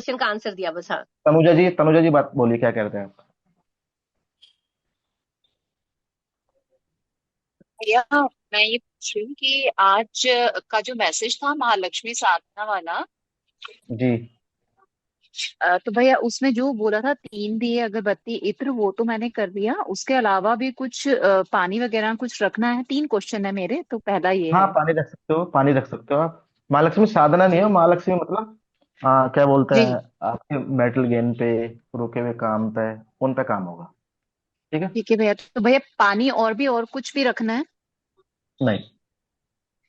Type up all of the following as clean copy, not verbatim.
Question का answer दिया बस। हाँ। तनुजा जी बात बोलिए, क्या कहते हैं आप? भैया, मैं ये पूछ रही हूँ कि आज का जो मैसेज था महालक्ष्मी साधना वाला, जी। तो भैया उसमें जो बोला था 3 दिए अगरबत्ती इत्र, वो तो मैंने कर दिया। उसके अलावा भी कुछ पानी वगैरह कुछ रखना है। 3 क्वेश्चन है मेरे, तो पहला ये हाँ, है। पानी रख सकते हो, पानी रख सकते हो आप। महालक्ष्मी साधना नहीं है जी महालक्ष्मी, मतलब क्या बोलते जी। हैं, आपके मेटल गेन पे, रुके हुए काम पे, उन पे काम होगा। ठीक है। ठीक है भैया, तो भैया पानी और भी और कुछ भी रखना है? नहीं,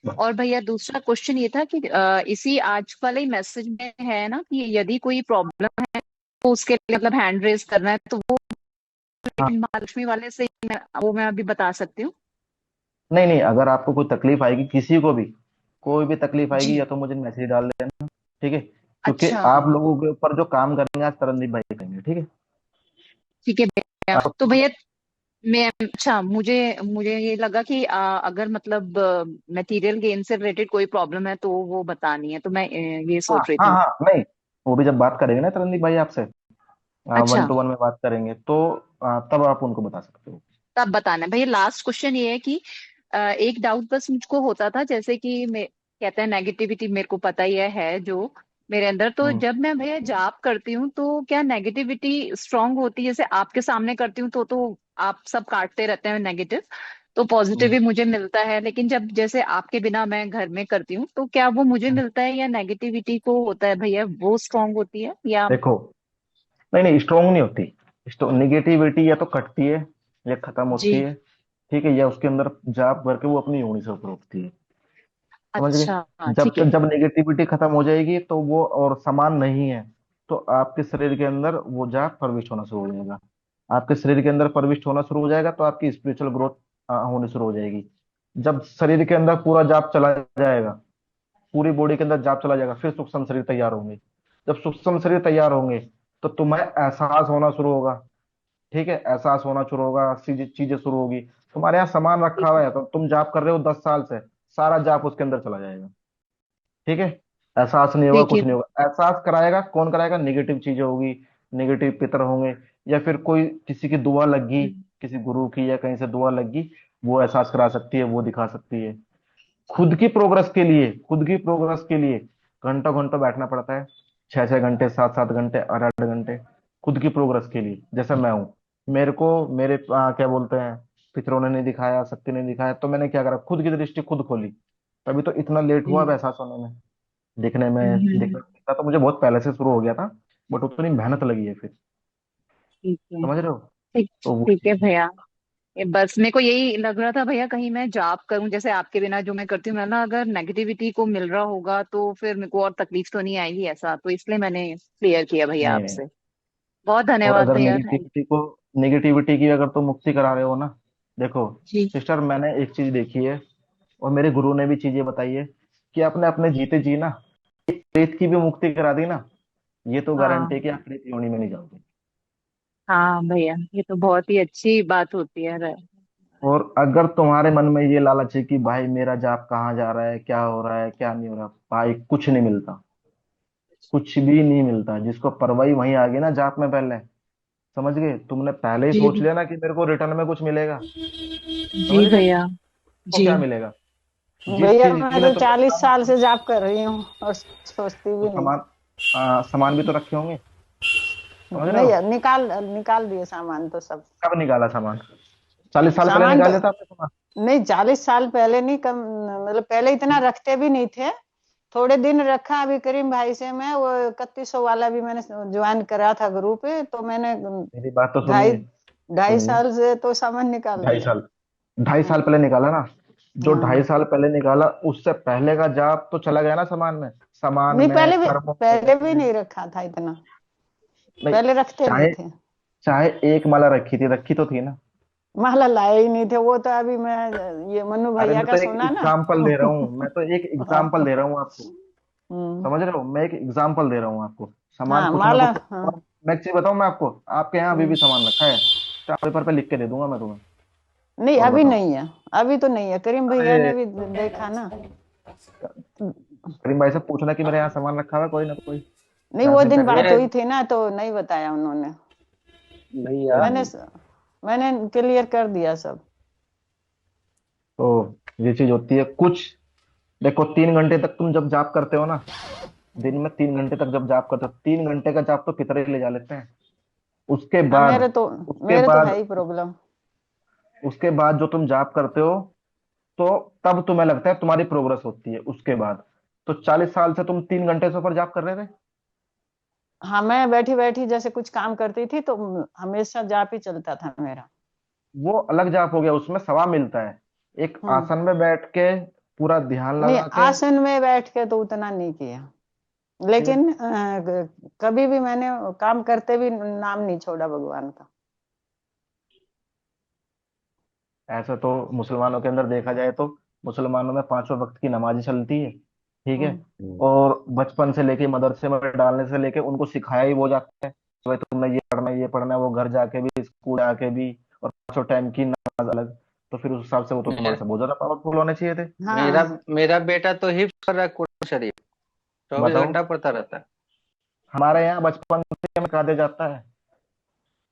बस। और भैया दूसरा क्वेश्चन ये था कि इसी आज वाले ही मैसेज में है ना कि यदि कोई प्रॉब्लम है तो उसके लिए मतलब हैंड रेज करना है, तो वो हाँ। महालक्ष्मी वाले से वो मैं अभी बता सकती हूँ। नहीं नहीं, अगर आपको कोई तकलीफ आएगी, किसी को भी कोई भी तकलीफ आएगी, या जी। तो मुझे मैसेज डाल देना। ठीक है, क्योंकि अच्छा। आप लोगों के ऊपर जो काम करेंगे आज तरनदीप भाई करेंगे। ठीक है। ठीक है भैया, आप तो भैया मैं अच्छा, मुझे मुझे ये लगा कि अगर मतलब मटेरियल गेन से रिलेटेड कोई प्रॉब्लम है तो वो बतानी है, तो मैं ये हाँ सोच रही हाँ थी। हाँ, नहीं, वो भी जब बात करेंगे ना तरनदीप भाई आपसे, वन अच्छा, टू वन में बात करेंगे, तो तब आप उनको बता सकते हो। तब बताना है भैया। लास्ट क्वेश्चन ये है कि एक डाउट बस मुझको होता था, जैसे कि मैं कहते हैं नेगेटिविटी मेरे को पता ही है जो मेरे अंदर, तो हम्म। जब मैं भैया जाप करती हूँ तो क्या नेगेटिविटी स्ट्रांग होती है? जैसे आपके सामने करती हूँ तो आप सब काटते रहते हैं नेगेटिव, तो पॉजिटिव हम्म। भी मुझे मिलता है। लेकिन जब जैसे आपके बिना मैं घर में करती हूँ तो क्या वो मुझे मिलता है या नेगेटिविटी को होता है भैया, वो स्ट्रांग होती है या? देखो, नहीं नहीं, स्ट्रोंग नहीं होती। निगेटिविटी या तो कटती है, या खत्म होती जी। है। ठीक है, या उसके अंदर जाप भर के वो अपनी योनि से ऊपर उठती है। समझ गए? अच्छा। जब ठीक तक है। जब नेगेटिविटी खत्म हो जाएगी तो वो और समान नहीं है, तो आपके शरीर के अंदर वो जाप प्रविष्ट होना शुरू हो जाएगा। आपके शरीर के अंदर प्रविष्ट होना शुरू हो जाएगा तो आपकी स्पिरिचुअल ग्रोथ होनी शुरू हो जाएगी। जब शरीर के अंदर पूरा जाप चला जाएगा, पूरी बॉडी के अंदर जाप चला जाएगा, फिर सूक्ष्म शरीर तैयार होंगे। जब सूक्ष्म शरीर तैयार होंगे तो तुम्हें एहसास होना शुरू होगा। ठीक है, एहसास होना शुरू होगा, चीजें चीजें शुरू होगी। तुम्हारे यहाँ सामान रखा हुआ है, तो तुम जाप कर रहे हो 10 साल से, सारा जाप उसके अंदर चला जाएगा। ठीक है। एहसास नहीं होगा, ठीक कुछ है। नहीं होगा। एहसास कराएगा कौन? कराएगा, नेगेटिव चीजें होगी, नेगेटिव पितर होंगे, या फिर कोई किसी की दुआ लगी, हम्म। किसी गुरु की या कहीं से दुआ लगी, वो एहसास करा सकती है, वो दिखा सकती है। खुद की प्रोग्रेस के लिए, खुद की प्रोग्रेस के लिए घंटों घंटों बैठना पड़ता है। 6 6 घंटे, 7 7 घंटे, 8 8 घंटे, खुद की प्रोग्रेस के लिए। जैसे मैं हूँ, मेरे को मेरे क्या बोलते हैं, पितरों ने नहीं दिखाया, शक्ति ने दिखाया, तो मैंने क्या करा, खुद की दृष्टि खुद खोली। तभी तो इतना लेट हुआ अब हम्म। एहसास होने में, दिखने हम्म। में। दिखना तो मुझे बहुत पहले से शुरू हो गया था, बट उतनी मेहनत लगी है फिर। ठीक है। समझ रहे हो? ठीक। तो वो ठीक है चीज़ है। भैया, ये बस मेरे को यही लग रहा था भैया, कहीं मैं जाप करूं जैसे आपके बिना जो मैं करती हूँ, मैं ना अगर नेगेटिविटी को मिल रहा होगा तो फिर मेरे को और तकलीफ तो नहीं आएगी, ऐसा तो इसलिए मैंने क्लियर किया भैया नहीं नहीं। आपसे। बहुत और धन्यवाद अगर भैया, थैंक। नेगेटिविटी की अगर तुम मुक्ति करा रहे हो ना, देखो जी। सिस्टर, मैंने एक चीज देखी है, और मेरे गुरु ने भी चीजें बताई है, कि आपने अपने जीते जी ना प्रेत की भी मुक्ति करा दी ना, ये तो गारंटी है हाँ। कि आप प्रेत योनि में नहीं जाओगे। हाँ भैया, ये तो बहुत ही अच्छी बात होती है और अगर तुम्हारे मन में ये लालच है कि भाई मेरा जाप कहाँ जा रहा है, क्या हो रहा है, क्या नहीं हो रहा, भाई कुछ नहीं मिलता, कुछ भी नहीं मिलता। जिसको परवाही वहीं आ गई ना जाप में पहले, समझ गए, तुमने पहले ही सोच जी। लिया ना कि मेरे को रिटर्न में कुछ मिलेगा, जी समझ गए, भैया। तो जी। क्या मिलेगा? जिस भैया चीज मैं के लिए तो तुमने 40 साल से जॉब कर रही हूँ और सोचती तो भी नहीं। सामान भी तो रखे होंगे, समझ रहे हो? नहीं, निकाल निकाल दिए सामान तो सब। कब निकाला सामान? 40 साल पहले सामान तो निकाल देता आपने सामान? नहीं, 40 साल पहले नहीं, कम मतलब पहले इतना रखते भी नहीं थे। थोड़े दिन रखा अभी करीम भाई से, मैं वो 3100 वाला भी मैंने ज्वाइन करा था ग्रुप पे, तो मैंने मेरी बात तो ढाई सुनिए, ढाई सुनिए। साल से तो सामान निकाल ढाई दिया। साल 2.5 साल हाँ। पहले निकाला ना? जो ढाई हाँ। साल पहले निकाला, उससे पहले का जाप तो चला गया ना सामान में, सामान नहीं, में, कर्मों पहले भी में। नहीं रखा था इतना। नहीं, पहले रखते नहीं चाहे थे। चाहे एक माला रखी थी, रखी तो थी ना। माला लाए ही नहीं थे वो तो, अभी मैं ये मन्नू अरे भैया मैं का तो एक सुना ना। एग्जाम्पल दे रहा हूँ, मैं तो एक एग्जाम्पल दे रहा हूँ आपको। हम्म। समझ रहे हो, मैं एक एग्जाम्पल दे रहा हूँ आपको। सामान हाँ, कुछ ना माला, कुछ। हाँ। और मैं एक चीज बताऊँ मैं आपको, आपके यहाँ अभी भी हम्म। सामान रखा है, चार्ट पेपर पे लिख के दे दूंगा मैं तुम्हें। नहीं, और अभी बताओ। नहीं है। अभी तो नहीं है, करीम भैया अरे, ने भी देखा ना। करीम भाई से पूछना कि मेरे यहाँ सामान रखा हुआ है कोई ना कोई। नहीं, क्या वो चिंता दिन कर रहे बात हो? मेरे हुई थी ना तो नहीं बताया उन्होंने। नहीं कोई यार। मैंने नहीं। मैंने क्लियर कर दिया सब। तो ये चीज होती है कुछ। देखो 3 घंटे तक तुम जब जाप करते हो ना, दिन में 3 घंटे तक जब जाप करते हो, 3 घंटे का जाप तो पितरे ही ले जा लेते हैं। उसके हाँ, बाद उसके मेरे तो है बाद ही प्रॉब्लम। उसके बाद जो तुम जाप करते हो, तो तब तुम्हें लगता है तुम्हारी प्रोग्रेस होती है उसके बाद। तो 40 साल से तुम 3 घंटे से ऊपर जाप कर रहे थे। हाँ, मैं बैठी बैठी जैसे कुछ काम करती थी तो हमेशा जाप ही चलता था मेरा। वो अलग जाप हो गया, उसमें सवा मिलता है। एक हम्म। आसन में बैठ के पूरा ध्यान नहीं, लगा के। आसन में बैठ के तो उतना नहीं किया, फिर लेकिन कभी भी मैंने काम करते भी नाम नहीं छोड़ा भगवान का। ऐसा तो मुसलमानों के अंदर देखा जाए तो मुसलमानों में 5 वक्त की नमाज चलती है, ठीक है। हम्म। और बचपन से लेके मदरसे में डालने से लेके उनको सिखाया ही वो जाता है कि भाई तुमने ये पढ़ना है, वो घर जाके भी स्कूल आके भी, और 5 टाइम की नमाज अलग। तो फिर उस हिसाब से वो तो तुम्हारे मेरा से बहुत ज्यादा पावरफुल होने चाहिए थे। मेरा हाँ। मेरा बेटा तो हिफ्ज कर रहा है कुरान शरीफ, 24 बताओ। घंटा पढ़ता रहता है। हमारे यहाँ बचपन से हमें कहा दिया जाता है,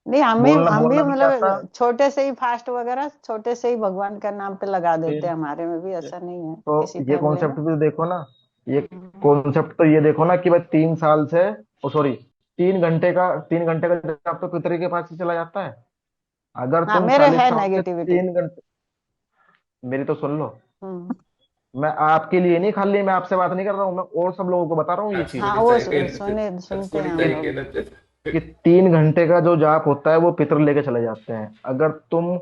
नहीं, बोलना हम भी बोलना भी नहीं आता। मतलब छोटे से ही फास्ट वगैरह छोटे से ही भगवान का नाम पे लगा देते फिर हैं, हमारे में भी ऐसा नहीं है तो किसी ये फैमिली में। कॉन्सेप्ट भी देखो ना, ये हम्म। कॉन्सेप्ट तो ये देखो ना कि भाई 3 साल से, ओ सॉरी, 3 घंटे का जब तो पितरी के पास ही चला जाता है। अगर हाँ, तुम मेरे 40 साल से नेगेटिविटी। 3 घंटे, मेरी तो सुन लो। हम्म। मैं आपके लिए नहीं, खाली मैं आपसे बात नहीं कर रहा हूँ, मैं और सब लोगों को बता रहा हूँ ये चीज हाँ, वो सुनते हैं हम लोग। कि 3 घंटे का जो जाप होता है वो पितर लेके चले जाते हैं। अगर तुम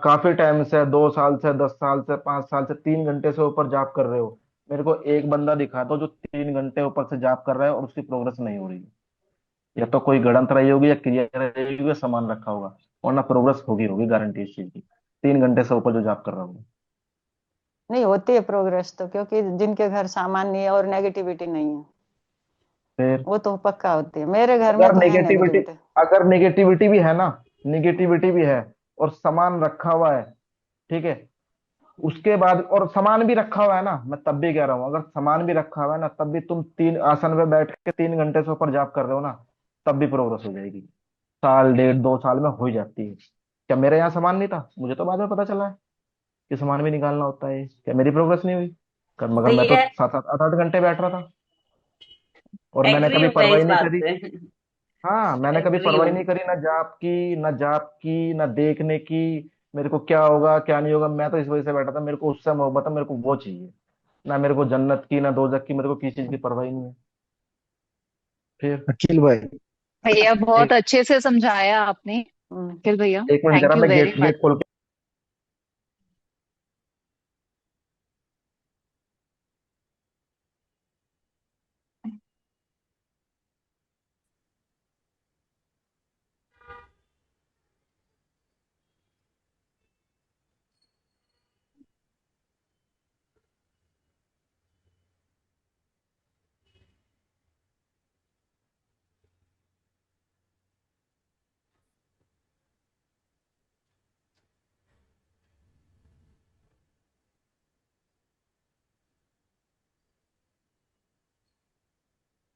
काफी टाइम से, 2 साल से, 10 साल से, 5 साल से 3 घंटे से ऊपर जाप कर रहे हो, मेरे को एक बंदा दिखा दो जो 3 घंटे ऊपर से जाप कर रहा है और उसकी प्रोग्रेस नहीं हो रही है। या तो कोई गड़ंत रही होगी, या क्रिया रही होगी, या सामान रखा होगा, वरना प्रोग्रेस होगी होगी, गारंटी इस चीज की। 3 घंटे से ऊपर जो जाप कर रहा होगा। नहीं होती है प्रोग्रेस तो, क्योंकि जिनके घर सामान नहीं है और नेगेटिविटी नहीं है, फिर वो तो पक्का होती है। मेरे घर में अगर तो है नेगेटिविटी नेगेटिविटी। अगर नेगेटिविटी भी है ना, नेगेटिविटी भी है और सामान रखा हुआ है, ठीक है, उसके बाद और सामान भी रखा हुआ है ना, मैं तब भी कह रहा हूँ, अगर सामान भी रखा हुआ है ना, तब भी तुम तीन आसन पे बैठ के 3 घंटे से ऊपर जाप कर रहे हो ना, तब भी प्रोग्रेस हो जाएगी। साल डेढ़ 2 साल में हो ही जाती है। क्या मेरे यहाँ सामान नहीं था? मुझे तो बाद में पता चला है कि सामान भी निकालना होता है। क्या मेरी प्रोग्रेस नहीं हुई? मगर तो मैं तो ये 7 7 8 8 घंटे बैठ रहा था, और मैंने एग्री कभी हूँ मैं परवाही इस नहीं बात करी। से। हाँ, मैंने कभी एग्री परवाही हूँ। नहीं करी, ना जाप की, ना जाप की, ना देखने की। मेरे को क्या होगा क्या नहीं होगा, मैं तो इस वजह से बैठा था, मेरे को उससे मोहब्बत है, मेरे को वो चाहिए। ना मेरे को जन्नत की, ना दोजख की, मेरे को किसी चीज की परवाह ही नहीं है। फिर अखिल भाई। भैया बहुत एक अच्छे से समझाया आपने। हम्म। अखिल भैया, एक मिनट जरा, थैंक यू मैं वेरी गेट मच। गेट खोल के।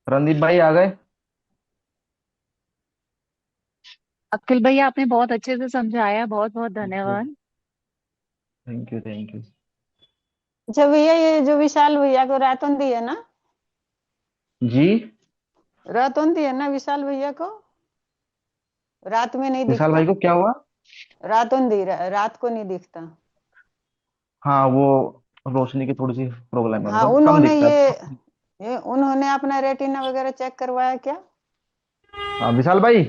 रणदीप भाई आ गए? अखिल भैया, आपने बहुत अच्छे से समझाया, बहुत बहुत थैंक यू, धन्यवाद। Thank you, thank you. अच्छा भैया, ये जो विशाल भैया को रात दी है ना, जी। रात दी है ना विशाल भैया को, रात में नहीं विशाल दिखता। भाई को क्या हुआ? रात रात को नहीं दिखता। हाँ, वो रोशनी की थोड़ी सी प्रॉब्लम है, हाँ, मतलब कम उन्होंने दिखता है। ये उन्होंने अपना रेटिना वगैरह चेक करवाया क्या? हाँ विशाल भाई,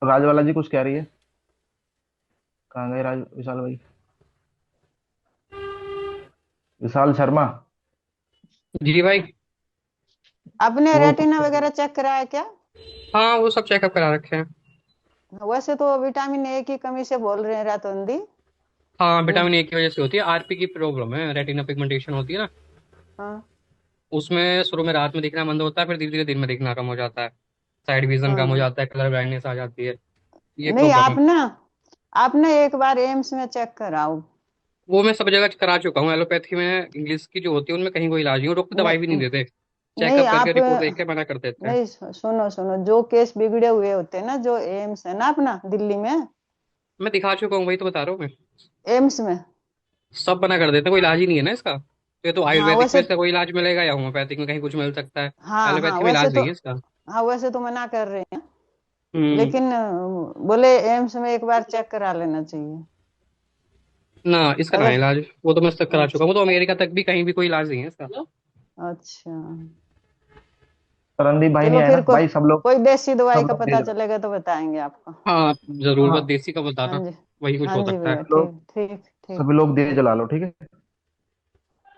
राजवाला जी कुछ कह रही है। कहाँ गए विशाल भाई? विशाल शर्मा। जी भाई। अपने वो कुछ रेटिना कह रही वगैरह चेक कराया क्या? हाँ वो सब चेकअप करा रखे हैं। वैसे तो विटामिन ए की कमी से बोल रहे हैं रातोंदी। हाँ वो विटामिन ए की वजह से होती है, आरपी की प्रॉब्लम है, रेटिना पिगमेंटेशन होती है ना। हाँ। उसमें शुरू में रात में दिखना बंद होता है, फिर धीरे धीरे दिन में दिखना कम हो जाता है, साइड विजन कम हो हाँ। जाता है, कलर ब्लाइंडनेस आ जाती है। ये नहीं, प्रॉब्लम है। आपने एक बार एम्स में चेक कराओ। वो मैं सब जगह करा चुका हूँ, एलोपैथी में इंग्लिश की जो होती है उनमें कहीं कोई इलाज नहीं, वो डॉक्टर दवाई भी नहीं नहीं, देते। नहीं चेकअप करके आप रिपोर्ट देख के मना कर देते हैं। नहीं, सुनो सुनो, जो केस बिगड़े हुए होते हैं ना, जो एम्स है ना अपना दिल्ली में, मैं दिखा चुका हूँ, वही तो बता रहा हूँ मैं। एम्स में। सब मना कर देते हैं, कोई इलाज ही नहीं है ना इसका। ये तो हाँ आयुर्वेदिक में वैसे, इसका कोई इलाज मिलेगा या होम्योपैथिक में कहीं कुछ मिल सकता है, हाँ हाँ एलोपैथी में वैसे इलाज तो, नहीं है इसका। हाँ वैसे तो मना कर रहे हैं, हम्म। लेकिन बोले एम्स में एक बार चेक करा लेना चाहिए। ना, इसका ना है अगर, इलाज, वो तो मैं तक करा चुका अच्छा हूँ, वो तो अमेरिका तक भी कहीं भी कोई इलाज नहीं है इसका। अच्छा, रणदीप भाई नहीं चलो आया फिर ना भाई, सब लोग, कोई देसी दवाई सब का लोग दे पता दो। चलेगा तो बताएंगे आपको। हाँ जरूर, बस हाँ, देसी का हाँ बताना, जी, वही कुछ हाँ हो जी सकता भैया, है। लोग, ठीक ठीक ठीक। सभी लोग दे जला लो, ठीक है।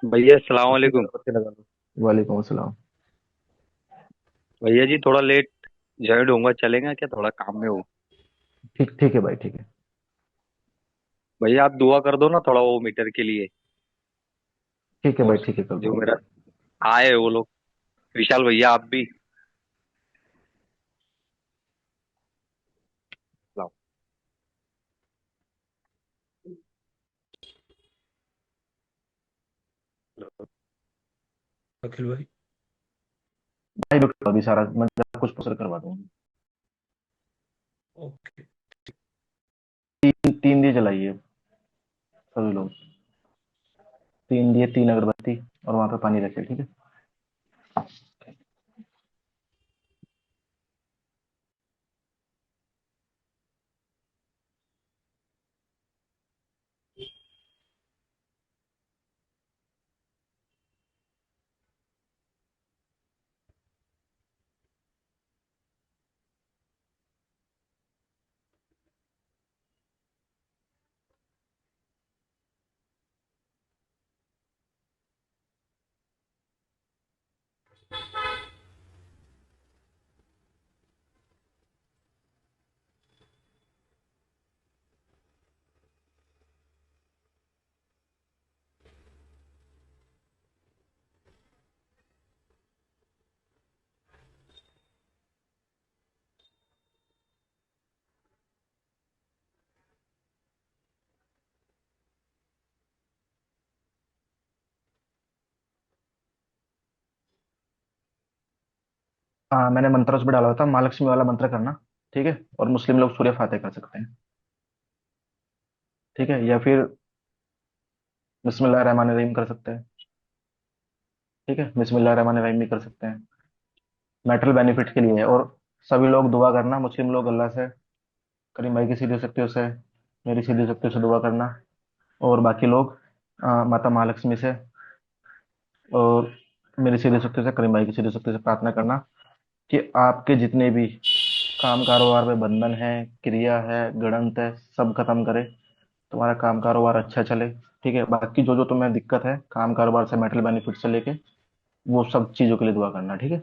भैया अस्सलाम अपनी वालेकुम। अगरबत्ती लगा लो। वालेकुम अस्सलाम। भैया जी थोड़ा लेट ज्वाइन होऊंगा, चलेगा क्या, थोड़ा काम में हूँ। ठीक, ठीक है भाई, ठीक है। भैया आप दुआ कर दो ना थोड़ा वो मीटर के लिए। ठीक है और भाई, ठीक है, कर जो दो। मेरा आए वो लोग, विशाल भैया आप भी। लाओ। अखिल भाई। भाई रुको, अभी सारा मैं जरा कुछ प्रोसेस करवा दूंगा। ओके। 3 दिए जलाइए सभी लोग। 3 दिए, 3 अगरबत्ती, और वहां पे पानी रखे, ठीक है। हाँ, मैंने मंत्र उसमें डाला हुआ था, माँ लक्ष्मी वाला मंत्र करना, ठीक है। और मुस्लिम लोग सूर्य फातिहा कर सकते हैं, ठीक है। या फिर बिस्मिल्लाह रहमान रहीम कर सकते हैं, ठीक है। बिस्मिल्लाह रहमान रहीम भी कर सकते हैं, मेटल बेनिफिट के लिए है। और सभी लोग दुआ करना, मुस्लिम लोग अल्लाह से, करीम भाई की सीधी शक्तियों से, मेरी सीधी शक्तियों से दुआ करना। और बाकी लोग माता महालक्ष्मी से और मेरी सीधी शक्ति से, करीम भाई की सीधी शक्ति से प्रार्थना करना कि आपके जितने भी काम कारोबार में बंधन है, क्रिया है, गणंत है, सब खत्म करे, तुम्हारा काम कारोबार अच्छा चले, ठीक है। बाकी जो जो तुम्हें दिक्कत है काम कारोबार से, मेटल बेनिफिट से लेके, वो सब चीजों के लिए दुआ करना, ठीक है।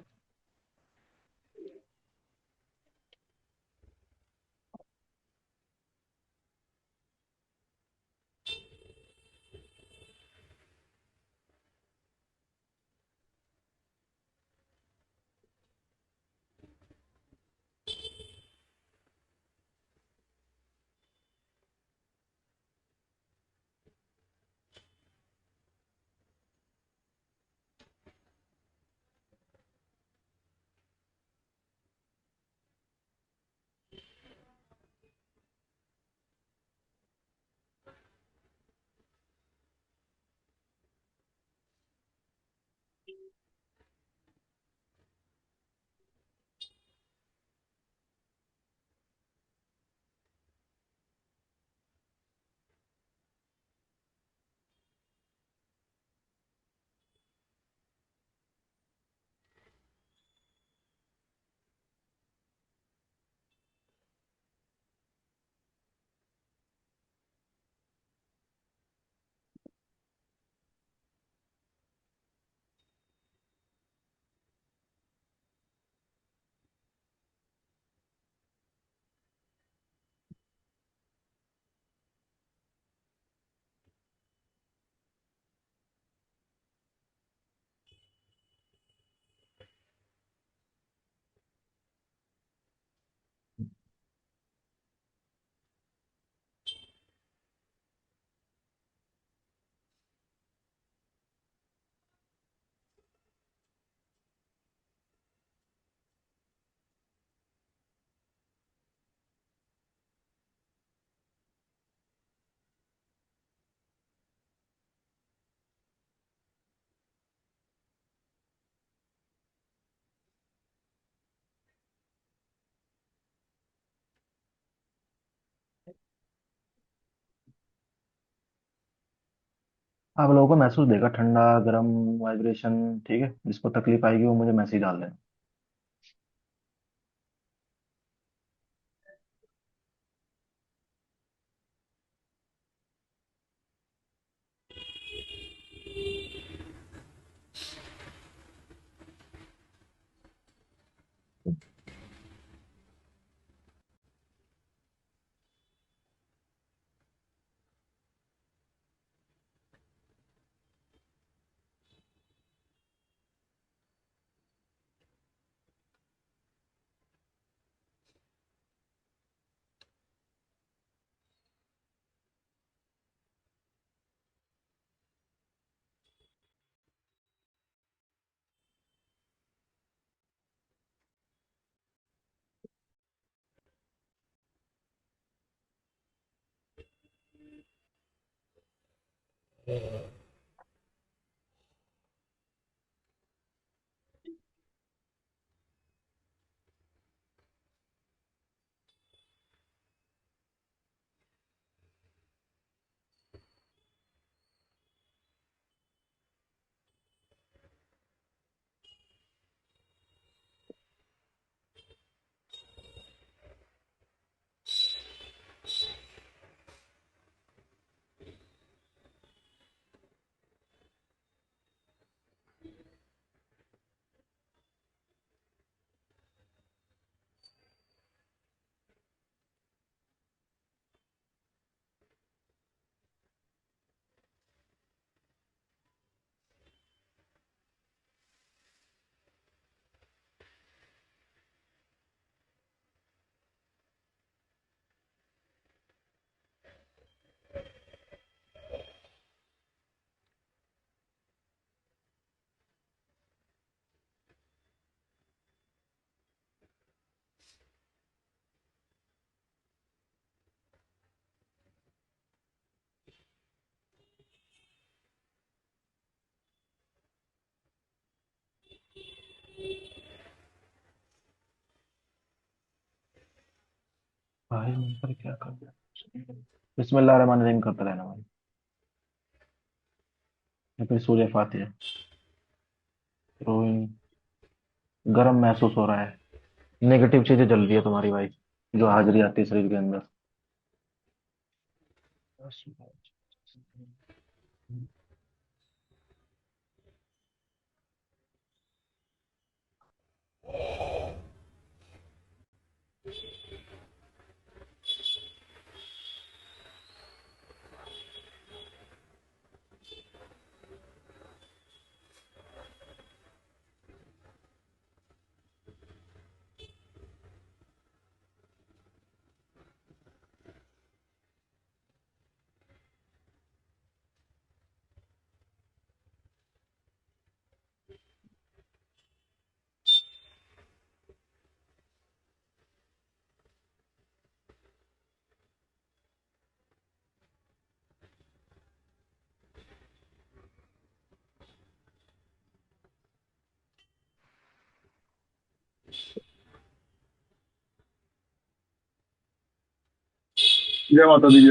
आप लोगों को महसूस देगा, ठंडा गर्म वाइब्रेशन। ठीक है, जिसको तकलीफ आएगी वो मुझे मैसेज डाल देना। भाई पर क्या कर दिया। बिस्मिल्लाह रहमान रहीम करते रहना भाई। या फिर सूर्य फातिहा। रोहिणी, गर्म महसूस हो रहा है। नेगेटिव चीजें जल रही है तुम्हारी भाई, जो हाजिरी आती है शरीर के अंदर। जय माता दी।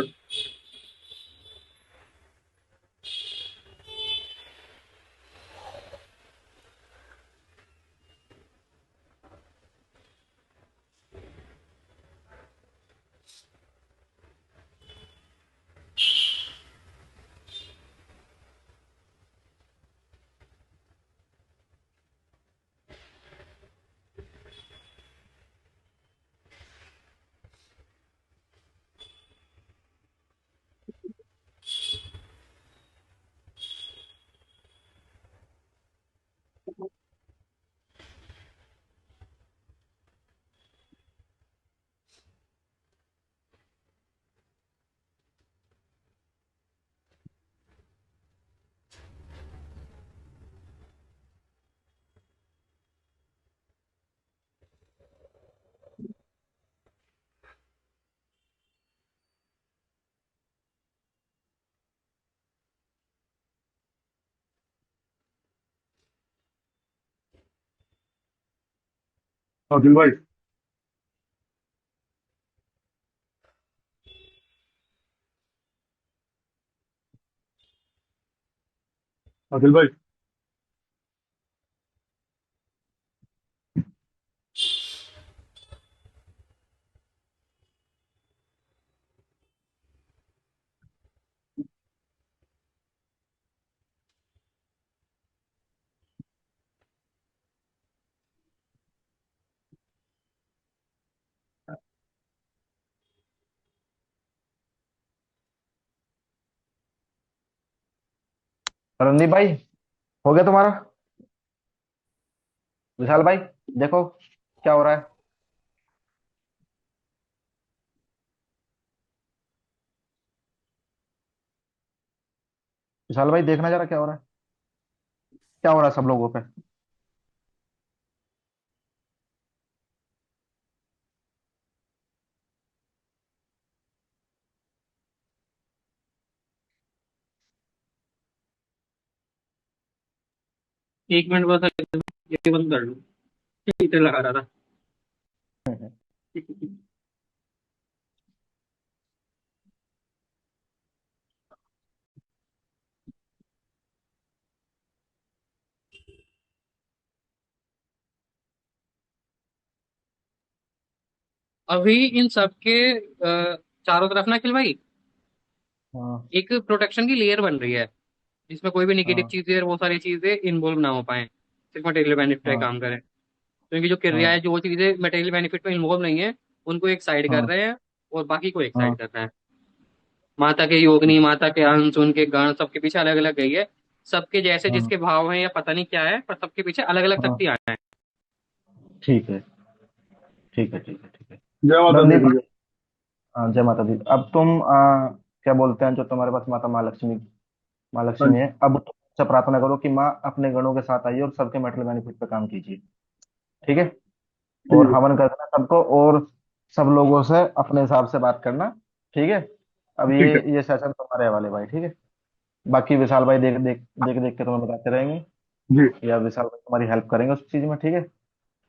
आदिल भाई। आदिल भाई। रणदीप भाई, हो गया तुम्हारा? विशाल भाई, देखो क्या हो रहा है। विशाल भाई, देखना जरा क्या हो रहा है, क्या हो रहा है सब लोगों पे। 1 मिनट बस, ये बंद कर लूँ, हीटर लगा रहा था। अभी इन सब के चारों तरफ ना, अखिल भाई, हाँ। एक प्रोटेक्शन की लेयर बन रही है, जिसमें कोई भी नेगेटिव हाँ। चीजें और वो सारी चीजें इन्वॉल्व ना हो पाए, सिर्फ मटेरियल बेनिफिट पे हाँ। काम करें। क्योंकि जो क्रिया है, हाँ। जो चीजें मटेरियल बेनिफिट में इन्वॉल्व नहीं है, उनको एक साइड कर हाँ। रहे हैं और बाकी को एक हाँ। साइड कर रहे हैं। माता के योगिनी, माता के अंश, उनके गण, सबके पीछे अलग अलग गई है। सबके जैसे हाँ। जिसके भाव हैं या पता नहीं क्या है, पर सबके पीछे अलग अलग हाँ। शक्तियां हैं। ठीक है, ठीक है, ठीक है, ठीक है। जय माता दी रणदीप भैया। भाई, जय माता दी। अब तुम क्या बोलते हैं, जो तुम्हारे पास माता माँ लक्ष्मी, माँ हाँ लक्ष्मी जी। है, अब तुम से प्रार्थना करो कि माँ अपने गणों के साथ आइए और सबके मेटल बेनिफिट पे काम कीजिए। ठीक है। और ठीक है। हवन कर देना सबको, और सब लोगों से अपने हिसाब से बात करना। ठीक है। अब ठीक है। ये सेशन तुम्हारे वाले भाई, ठीक है। बाकी विशाल भाई देख देख देख देख के तुम्हें बताते रहेंगे, जी। या विशाल भाई तुम्हारी हेल्प करेंगे उस चीज में, ठीक है।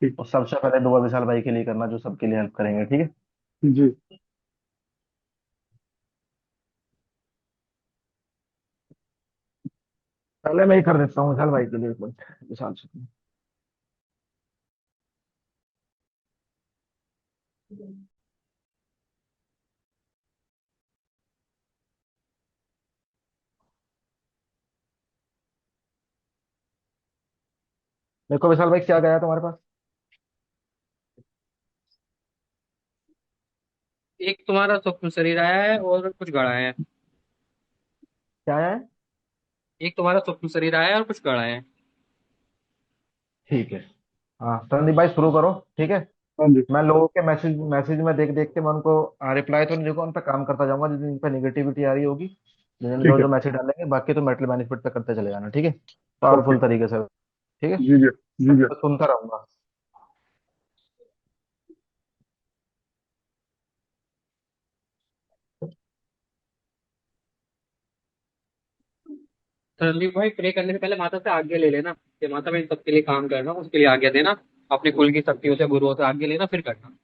ठीक। और सबसे पहले दुआ विशाल भाई के लिए करना, जो सबके लिए हेल्प करेंगे, ठीक है। जी। पहले मैं ही कर देता हूँ विशाल भाई के लिए एक मिनट, विशाल से। देखो विशाल भाई, क्या गया तुम्हारे पास। एक तुम्हारा सूक्ष्म शरीर आया है और कुछ गढ़ा है। क्या आया है? एक तुम्हारा सूक्ष्म शरीर आया है और कुछ गढ़ा है। ठीक है। हाँ संदीप भाई, शुरू करो, ठीक है। हाँ जी। मैं लोगों के मैसेज मैसेज में देख देख के मैं उनको रिप्लाई तो नहीं दूंगा, उन पर काम करता जाऊंगा, जिन जिन पे निगेटिविटी आ रही होगी, जो ठीक है। जो मैसेज डालेंगे, बाकी तो मेटल बेनिफिट पे करते चले जाना, ठीक है। ओके। पावरफुल तरीके से, ठीक है। जी भैया। जी भैया। मैं सुनता रहूंगा। तो रणदीप भाई, प्रे करने से पहले माता से आज्ञा ले लेना कि माता, मैं इन सबके लिए काम कर रहा हूँ, उसके लिए आज्ञा देना। अपने कुल की शक्तियों से, गुरुओं से आज्ञा लेना, फिर करना।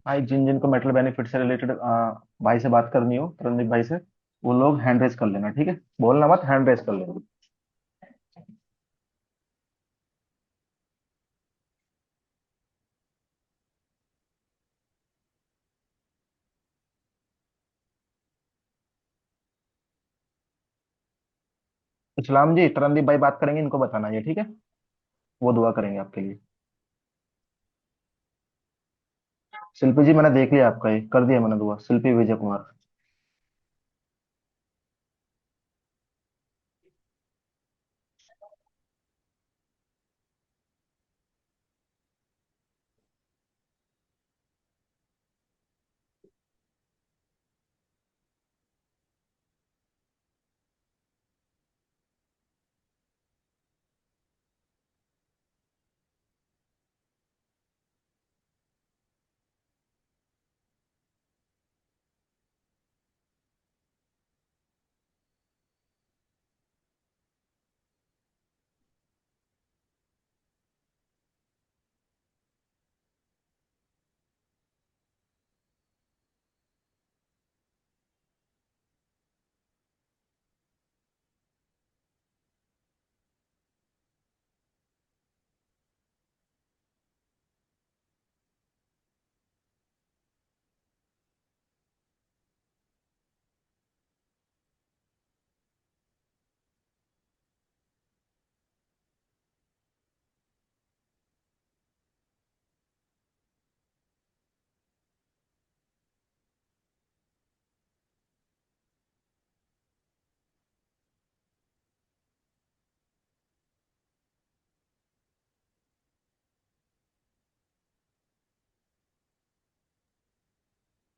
भाई, जिन जिन को मेटल बेनिफिट से रिलेटेड भाई से बात करनी हो, रणदीप भाई से, वो लोग हैंड रेस कर लेना, ठीक है। बोलना मत, हैंड रेस कर लेना। इस्लाम जी, तरनदीप भाई बात करेंगे, इनको बताना ये, ठीक है। वो दुआ करेंगे आपके लिए। शिल्पी जी मैंने देख लिया आपका, ये कर दिया मैंने दुआ, शिल्पी विजय कुमार।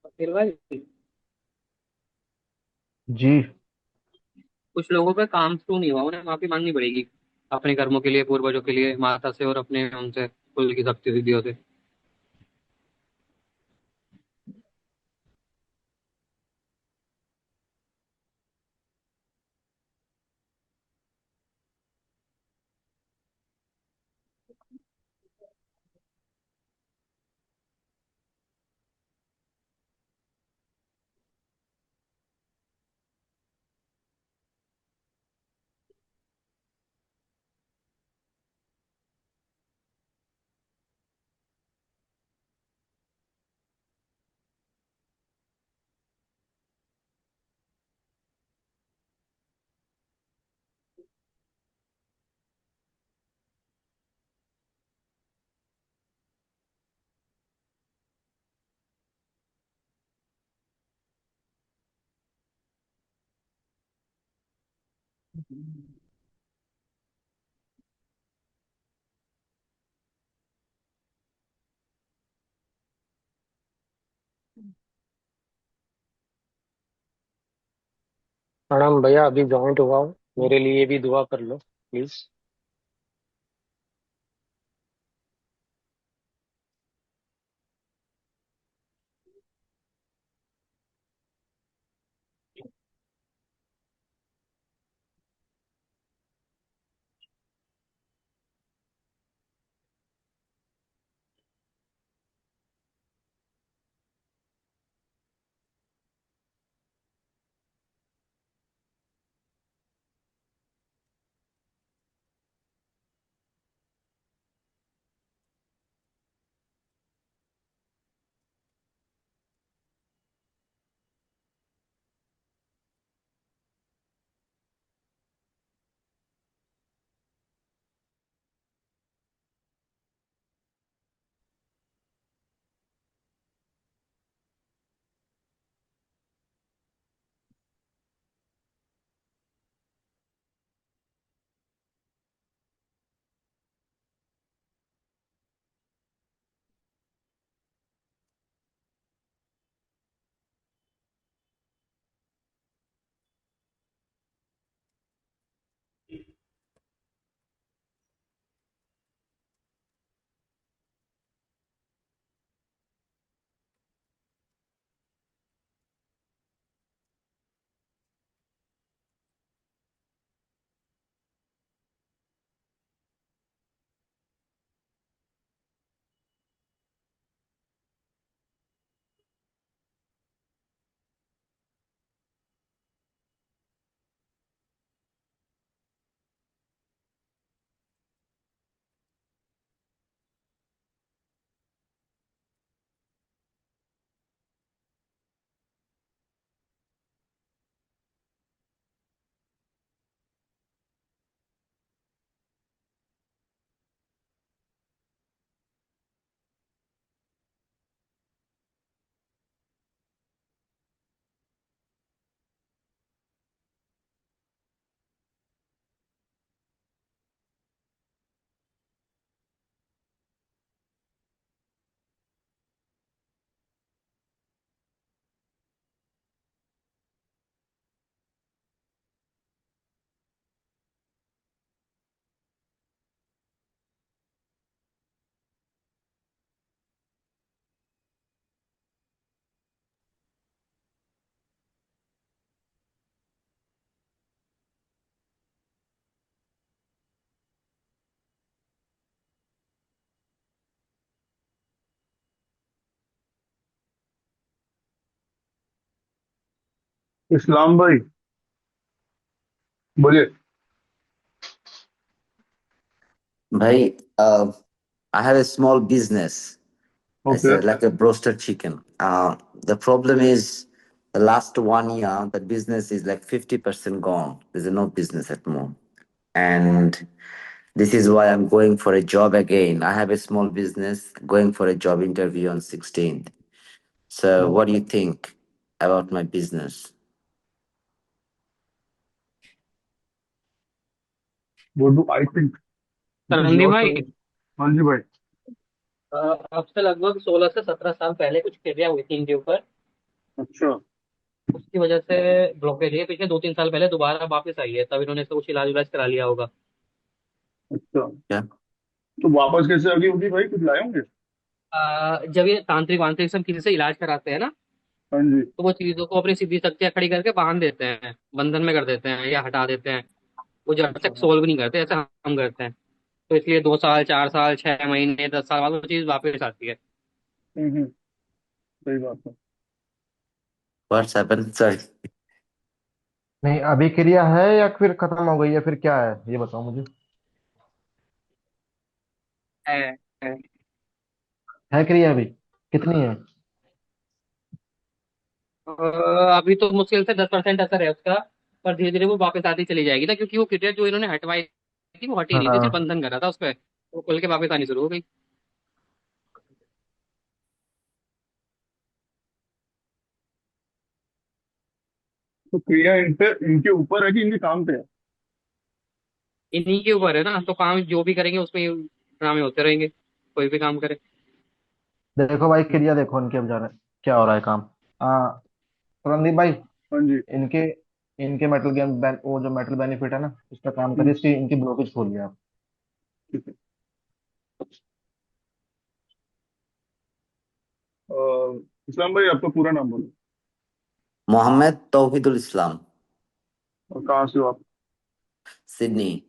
फिर भाई जी। कुछ लोगों पे काम शुरू नहीं हुआ, उन्हें माफी मांगनी पड़ेगी अपने कर्मों के लिए, पूर्वजों के लिए, माता से और अपने उनसे कुल की शक्ति सिद्धियों से। प्रणाम भैया, अभी जॉइंट हुआ हूँ, मेरे लिए भी दुआ कर लो प्लीज। इस्लाम भाई बोलिए। Bhai, I have a small business. I okay. said like a roasted chicken. The problem is the last 1 year, the business is like 50% gone. There's no business at more. And this is why I'm going for a job again. I have a small business going for a job interview on 16th. So what do you think about my business? What do I think? Randeep भाई, हाँ जी भाई। अब से लगभग 16 से 17 साल पहले कुछ क्रिया हुई थी इनके ऊपर। अच्छा। उसकी वजह से ब्लॉकेज है, पिछले 2-3 साल पहले दोबारा वापस आई है, तब इन्होंने इसका कुछ इलाज उलाज करा लिया होगा। अच्छा, Yeah. तो वापस कैसे आ गई होगी भाई? कुछ लाए होंगे? जब ये तांत्रिक वांत्रिक सब किसी से इलाज कराते हैं ना, हाँ जी। तो वो चीजों को अपनी सीधी शक्तियां खड़ी करके बांध देते हैं, बंधन में कर देते हैं या हटा देते हैं। वो जब अच्छा। तक सोल्व नहीं करते, ऐसा हम करते हैं। तो इसलिए 2 साल, 4 साल, 6 महीने, 10 साल बाद वो चीज वापस आती है। सही बात है। What's happened? Sorry. नहीं, अभी क्रिया है या फिर खत्म हो गई है, फिर क्या है ये बताओ मुझे। है, है। है क्रिया अभी? कितनी है? अ, अभी तो मुश्किल से 10% असर है उसका। पर धीरे धीरे वो वापस आती चली जाएगी ना, क्योंकि वो क्रिया जो इन्होंने हटवाई थी वो हटी नहीं थी, सिर्फ हाँ। बंधन करा था उस पर। वो खुल के वापस आनी शुरू हो गई। तो क्रिया इन पे इनके ऊपर है कि इनके काम पे है? इन्हीं के ऊपर है ना, तो काम जो भी करेंगे उसमें ड्रामे होते रहेंगे, कोई भी काम करे। देखो भाई, क्रिया देखो इनके अब जा रहा है, क्या हो रहा है काम। रणदीप भाई, हाँ जी। इनके इनके मेटल गेम वो जो मेटल बेनिफिट है ना, इस पर काम करिए, इसकी इनकी ब्लॉकेज खोलिए आप। ठीक है। इस्लाम भाई आपका पूरा नाम बोलो। Mohammed Tawhidul Islam, और कहाँ से हो आप? Sydney.